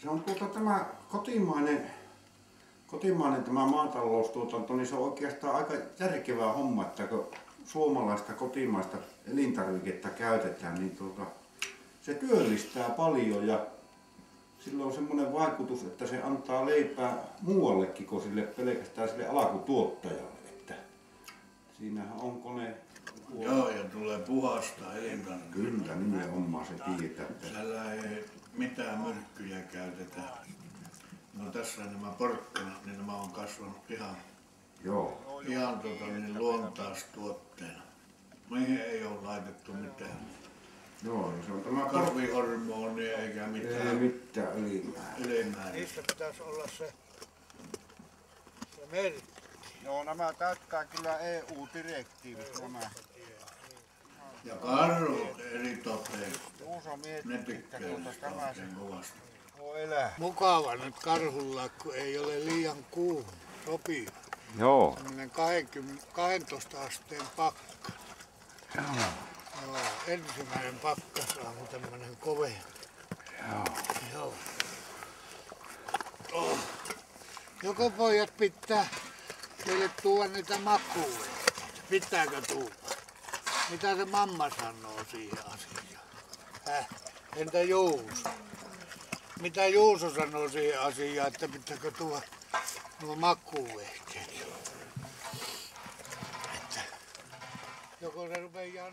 Se on tämä kotimainen tämä maataloustuotanto, niin se on oikeastaan aika järkevää homma, että kun suomalaista kotimaista elintarviketta käytetään, niin se työllistää paljon ja sillä on semmoinen vaikutus, että se antaa leipää muuallekin kuin pelkästään sille alkutuottajalle. Että siinähän on kone. Joo, ja tulee puhasta elintarviketta. Kyllä, nimenomaan se tietää. Siellä ei mitään myrkkyjä käytetä. No tässä nämä porkkanat, niin nämä on kasvanut ihan niin luontaistuotteena. Mihin ei ole laitettu mitään. Joo, se on tämä kasvihormonia eikä mitään. Ei mitään ylimääräistä. Niissä pitäisi olla se merkki. Joo, nämä täyttää kyllä EU-direktiivit nämä. Ja karhut eritoten. Juuso Ne miettii, että tykkää tämä oikein kovasti. voi elää. Mukava nyt karhulla, kun ei ole liian kuuma. Sopii. Joo. Tämmönen 12 asteen pakka. Joo, ensimmäinen pakkasaamu tämmönen kovea. Joo. Oh. Joko pojat pitää teille tuoda niitä makuja? Pitääkö tuoda? Mitä se mamma sanoo siihen asiaan? Entä Juuso? Mitä Juuso sanoo siihen asiaan, että pitääkö tuoda nuo makuuvehkeet? Joko se rupeaa